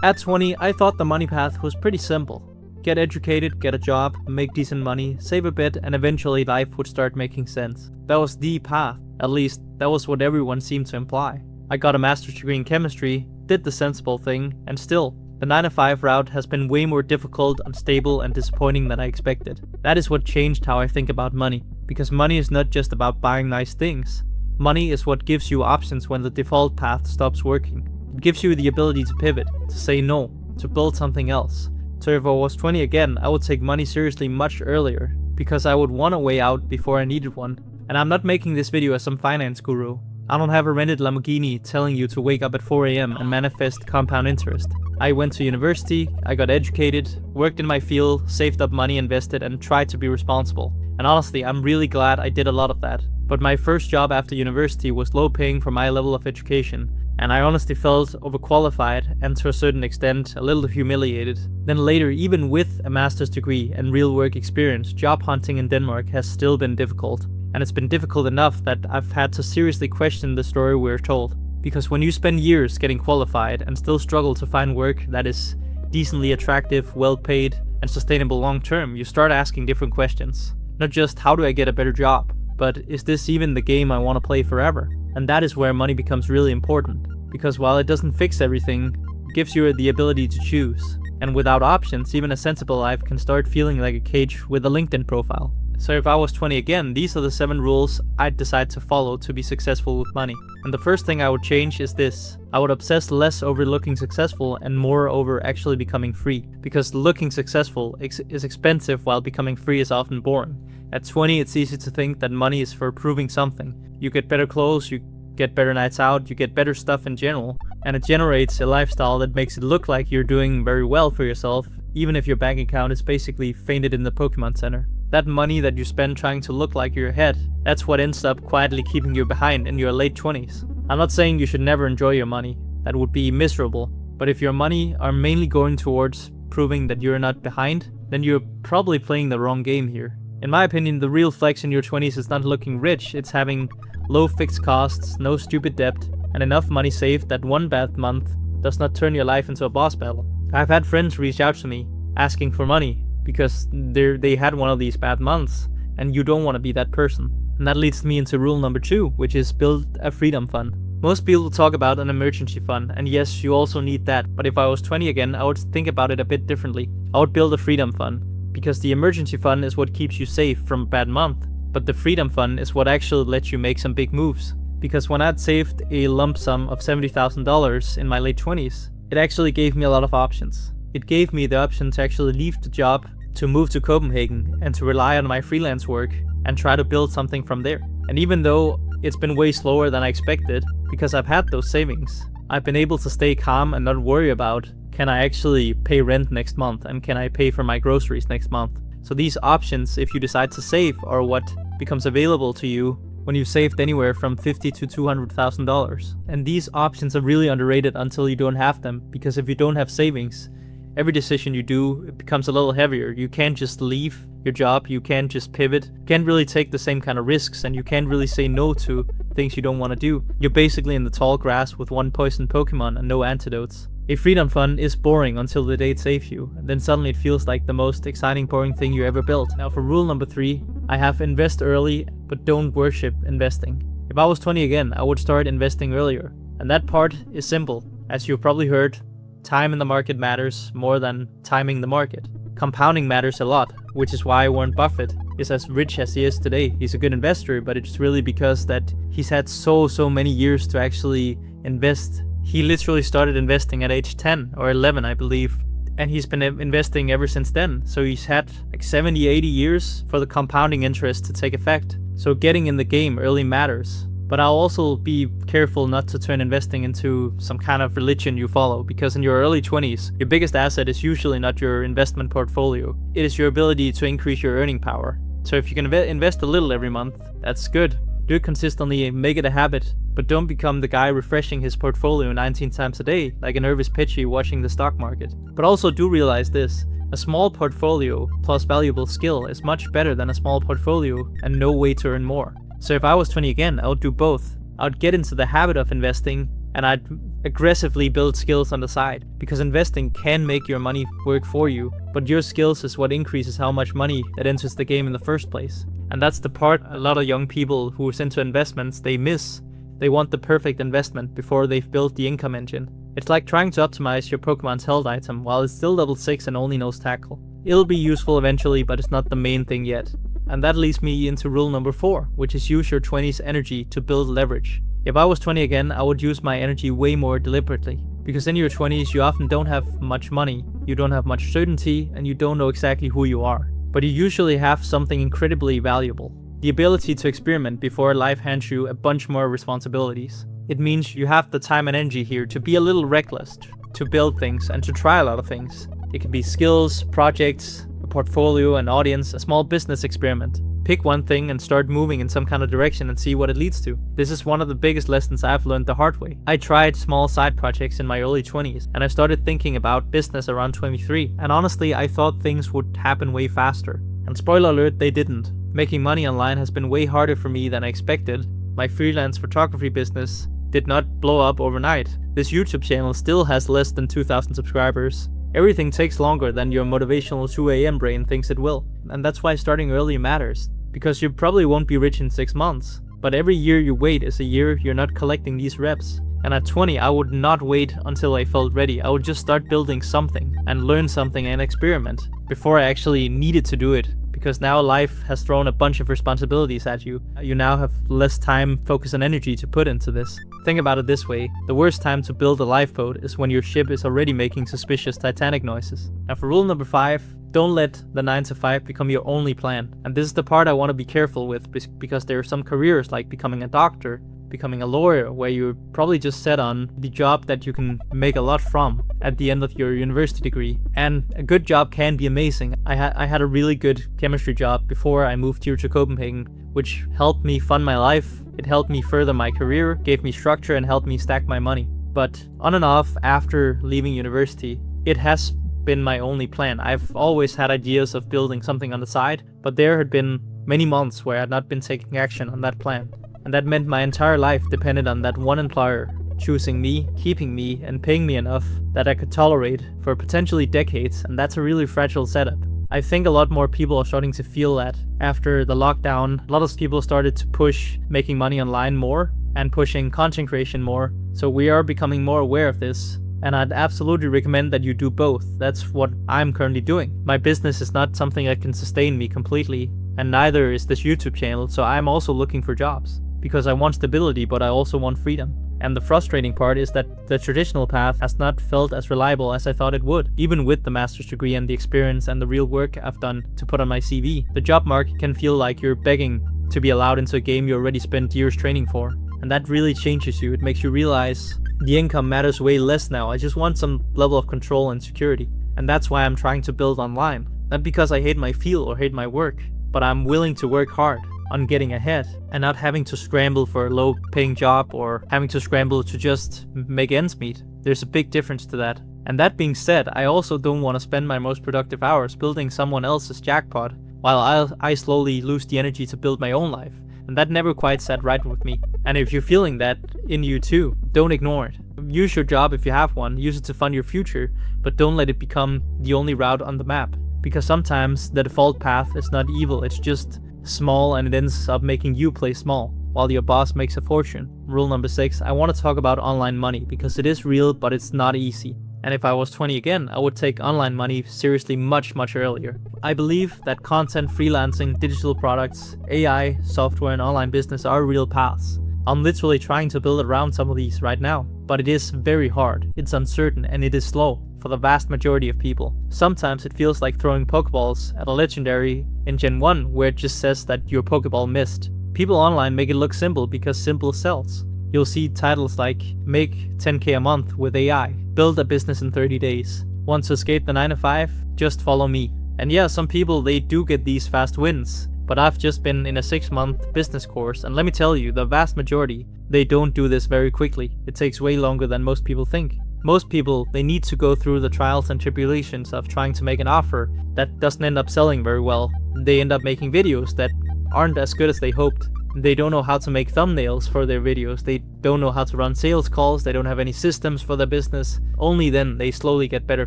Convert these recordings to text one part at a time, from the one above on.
At 20, I thought the money path was pretty simple. Get educated, get a job, make decent money, save a bit, and eventually life would start making sense. That was the path. At least, that was what everyone seemed to imply. I got a master's degree in chemistry, did the sensible thing, and still, the 9-to-5 route has been way more difficult, unstable, and disappointing than I expected. That is what changed how I think about money, because money is not just about buying nice things. Money is what gives you options when the default path stops working. It gives you the ability to pivot, to say no, to build something else. So if I was 20 again, I would take money seriously much earlier, because I would want a way out before I needed one. And I'm not making this video as some finance guru. I don't have a rented Lamborghini telling you to wake up at 4 AM and manifest compound interest. I went to university, I got educated, worked in my field, saved up money, invested, and tried to be responsible. And honestly, I'm really glad I did a lot of that. But my first job after university was low paying for my level of education, and I honestly felt overqualified and to a certain extent a little humiliated. Then later, even with a master's degree and real work experience, job hunting in Denmark has still been difficult. And it's been difficult enough that I've had to seriously question the story we're told. Because when you spend years getting qualified and still struggle to find work that is decently attractive, well paid, and sustainable long term, you start asking different questions. Not just how do I get a better job, but is this even the game I want to play forever? And that is where money becomes really important. Because while it doesn't fix everything, it gives you the ability to choose. And without options, even a sensible life can start feeling like a cage with a LinkedIn profile. So if I was 20 again, these are the 7 rules I'd decide to follow to be successful with money. And the first thing I would change is this. I would obsess less over looking successful and more over actually becoming free. Because looking successful is expensive while becoming free is often boring. At 20, it's easy to think that money is for proving something. You get better clothes, you get better nights out, you get better stuff in general. And it generates a lifestyle that makes it look like you're doing very well for yourself, even if your bank account is basically fainted in the Pokemon Center. That money that you spend trying to look like you're ahead, that's what ends up quietly keeping you behind in your late 20s. I'm not saying you should never enjoy your money, that would be miserable, but if your money are mainly going towards proving that you're not behind, then you're probably playing the wrong game here. In my opinion, the real flex in your 20s is not looking rich, it's having low fixed costs, no stupid debt, and enough money saved that one bad month does not turn your life into a boss battle. I've had friends reach out to me asking for money, because they had one of these bad months, and you don't want to be that person. And that leads me into rule number 2, which is build a freedom fund. Most people talk about an emergency fund, and yes, you also need that, but if I was 20 again, I would think about it a bit differently. I would build a freedom fund, because the emergency fund is what keeps you safe from a bad month, but the freedom fund is what actually lets you make some big moves. Because when I'd saved a lump sum of $70,000 in my late 20s, it actually gave me a lot of options. It gave me the option to actually leave the job, to move to Copenhagen, and to rely on my freelance work and try to build something from there. And even though it's been way slower than I expected, because I've had those savings, I've been able to stay calm and not worry about, can I actually pay rent next month and can I pay for my groceries next month? So these options, if you decide to save, are what becomes available to you when you've saved anywhere from $50,000 to $200,000. And these options are really underrated until you don't have them, because if you don't have savings, every decision you do, it becomes a little heavier. You can't just leave your job, you can't just pivot, you can't really take the same kind of risks, and you can't really say no to things you don't want to do. You're basically in the tall grass with one poisoned Pokemon and no antidotes. A freedom fund is boring until the day it saves you, and then suddenly it feels like the most exciting boring thing you ever built. Now for rule number 3, I have invest early, but don't worship investing. If I was 20 again, I would start investing earlier. And that part is simple. As you've probably heard, time in the market matters more than timing the market. Compounding matters a lot, which is why Warren Buffett is as rich as he is today. He's a good investor, but it's really because that he's had so many years to actually invest. He literally started investing at age 10 or 11, I believe, and he's been investing ever since then. So he's had like 70, 80 years for the compounding interest to take effect. So getting in the game early matters. But I'll also be careful not to turn investing into some kind of religion you follow, because in your early 20s, your biggest asset is usually not your investment portfolio. It is your ability to increase your earning power. So if you can invest a little every month, that's good. Do it consistently, make it a habit, but don't become the guy refreshing his portfolio 19 times a day, like a nervous pitchy watching the stock market. But also do realize this, a small portfolio plus valuable skill is much better than a small portfolio and no way to earn more. So if I was 20 again, I would do both. I would get into the habit of investing, and I'd Aggressively build skills on the side, because investing can make your money work for you, but your skills is what increases how much money that enters the game in the first place. And that's the part a lot of young people who is into investments, they miss. They want the perfect investment before they've built the income engine. It's like trying to optimize your Pokemon's held item while it's still level 6 and only knows tackle. It'll be useful eventually, but it's not the main thing yet. And that leads me into rule number 4, which is use your 20s energy to build leverage. If I was 20 again, I would use my energy way more deliberately. Because in your 20s, you often don't have much money, you don't have much certainty, and you don't know exactly who you are. But you usually have something incredibly valuable. The ability to experiment before life hands you a bunch more responsibilities. It means you have the time and energy here to be a little reckless, to build things and to try a lot of things. It can be skills, projects, a portfolio, an audience, a small business experiment. Pick one thing and start moving in some kind of direction and see what it leads to. This is one of the biggest lessons I've learned the hard way. I tried small side projects in my early 20s and I started thinking about business around 23, and honestly I thought things would happen way faster. And spoiler alert, they didn't. Making money online has been way harder for me than I expected. My freelance photography business did not blow up overnight. This YouTube channel still has less than 2,000 subscribers. Everything takes longer than your motivational 2 AM brain thinks it will. And that's why starting early matters. Because you probably won't be rich in 6 months. But every year you wait is a year you're not collecting these reps. And at 20, I would not wait until I felt ready. I would just start building something and learn something and experiment before I actually needed to do it. Because now life has thrown a bunch of responsibilities at you. You now have less time, focus, and energy to put into this. Think about it this way. The worst time to build a lifeboat is when your ship is already making suspicious Titanic noises. And for rule number 5, don't let the 9 to 5 become your only plan. And this is the part I want to be careful with, because there are some careers like becoming a doctor, becoming a lawyer, where you're probably just set on the job that you can make a lot from at the end of your university degree. And a good job can be amazing. I had a really good chemistry job before I moved here to Copenhagen, which helped me fund my life. It helped me further my career, gave me structure, and helped me stack my money. But on and off, after leaving university, it has been my only plan. I've always had ideas of building something on the side, but there had been many months where I had not been taking action on that plan. And that meant my entire life depended on that one employer choosing me, keeping me, and paying me enough that I could tolerate for potentially decades, and that's a really fragile setup. I think a lot more people are starting to feel that. After the lockdown, a lot of people started to push making money online more and pushing content creation more, so we are becoming more aware of this. And I'd absolutely recommend that you do both. That's what I'm currently doing. My business is not something that can sustain me completely, and neither is this YouTube channel, so I'm also looking for jobs. Because I want stability, but I also want freedom. And the frustrating part is that the traditional path has not felt as reliable as I thought it would, even with the master's degree and the experience and the real work I've done to put on my CV. The job market can feel like you're begging to be allowed into a game you already spent years training for. And that really changes you. It makes you realize the income matters way less now. I just want some level of control and security. And that's why I'm trying to build online. Not because I hate my field or hate my work, but I'm willing to work hard on getting ahead and not having to scramble for a low paying job or having to scramble to just make ends meet. There's a big difference to that. And that being said, I also don't want to spend my most productive hours building someone else's jackpot while I slowly lose the energy to build my own life. And that never quite sat right with me. And if you're feeling that in you too, don't ignore it. Use your job if you have one, use it to fund your future, but don't let it become the only route on the map. Because sometimes the default path is not evil, it's just small, and it ends up making you play small while your boss makes a fortune. Rule number 6, I want to talk about online money because it is real, but it's not easy. And if I was 20 again, I would take online money seriously much earlier. I believe that content, freelancing, digital products, AI, software, and online business are real paths. I'm literally trying to build around some of these right now, but it is very hard, it's uncertain, and it is slow for the vast majority of people. Sometimes it feels like throwing Pokeballs at a legendary in Gen 1 where it just says that your Pokeball missed. People online make it look simple because simple sells. You'll see titles like make 10k a month with AI, build a business in 30 days. Want to escape the 9 to 5? Just follow me. And yeah, some people, they do get these fast wins, but I've just been in a 6-month business course, and let me tell you, the vast majority, they don't do this very quickly. It takes way longer than most people think. Most people, they need to go through the trials and tribulations of trying to make an offer that doesn't end up selling very well. They end up making videos that aren't as good as they hoped. They don't know how to make thumbnails for their videos. They don't know how to run sales calls, they don't have any systems for their business. Only then they slowly get better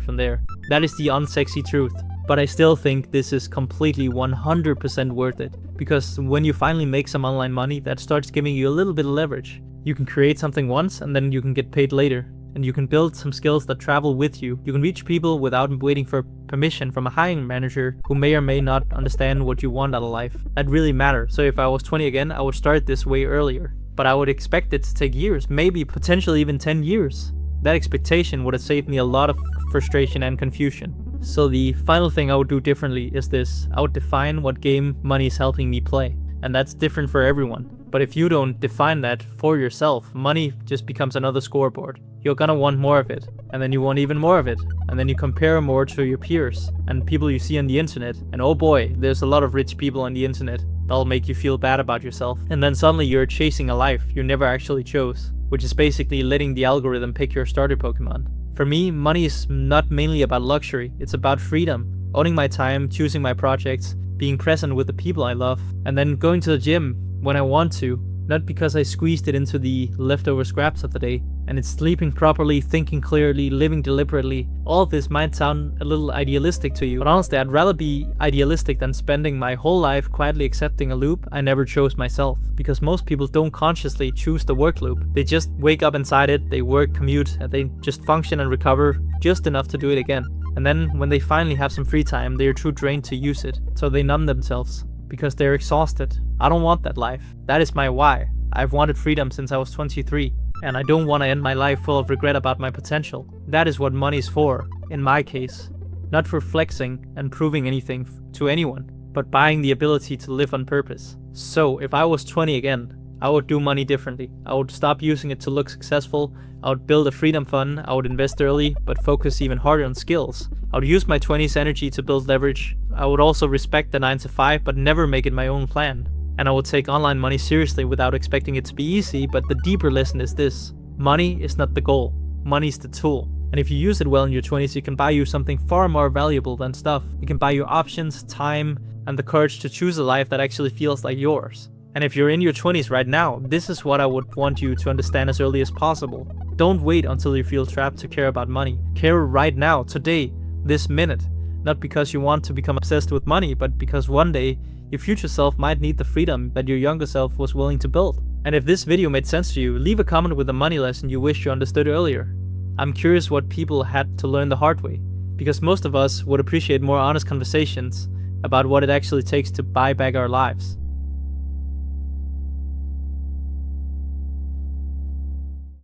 from there. That is the unsexy truth. But I still think this is completely 100% worth it. Because when you finally make some online money, that starts giving you a little bit of leverage. You can create something once and then you can get paid later. And you can build some skills that travel with you. You can reach people without waiting for permission from a hiring manager who may or may not understand what you want out of life. That really matters. So if I was 20 again, I would start this way earlier. But I would expect it to take years, maybe potentially even 10 years. That expectation would have saved me a lot of frustration and confusion. So the final thing I would do differently is this. I would define what game money is helping me play. And that's different for everyone. But if you don't define that for yourself, money just becomes another scoreboard. You're gonna want more of it, and then you want even more of it, and then you compare more to your peers and people you see on the internet, and oh boy, there's a lot of rich people on the internet. That'll make you feel bad about yourself, and then suddenly you're chasing a life you never actually chose, which is basically letting the algorithm pick your starter Pokemon. For me, money is not mainly about luxury, it's about freedom, owning my time, choosing my projects, being present with the people I love, and then going to the gym when I want to, not because I squeezed it into the leftover scraps of the day. And it's sleeping properly, thinking clearly, living deliberately. All of this might sound a little idealistic to you, but honestly, I'd rather be idealistic than spending my whole life quietly accepting a loop I never chose myself. Because most people don't consciously choose the work loop. They just wake up inside it, they work, commute, and they just function and recover just enough to do it again. And then when they finally have some free time, they are too drained to use it. So they numb themselves because they're exhausted. I don't want that life. That is my why. I've wanted freedom since I was 23. And I don't want to end my life full of regret about my potential. That is what money's for, in my case. Not for flexing and proving anything to anyone, but buying the ability to live on purpose. So, if I was 20 again, I would do money differently. I would stop using it to look successful, I would build a freedom fund, I would invest early, but focus even harder on skills. I would use my 20s energy to build leverage. I would also respect the 9 to 5, but never make it my own plan. And I will take online money seriously without expecting it to be easy, but the deeper lesson is this. Money is not the goal. Money is the tool. And if you use it well in your 20s, it can buy you something far more valuable than stuff. It can buy you options, time, and the courage to choose a life that actually feels like yours. And if you're in your 20s right now, this is what I would want you to understand as early as possible. Don't wait until you feel trapped to care about money. Care right now, today, this minute. Not because you want to become obsessed with money, but because one day, your future self might need the freedom that your younger self was willing to build. And if this video made sense to you, leave a comment with a money lesson you wish you understood earlier. I'm curious what people had to learn the hard way, because most of us would appreciate more honest conversations about what it actually takes to buy back our lives.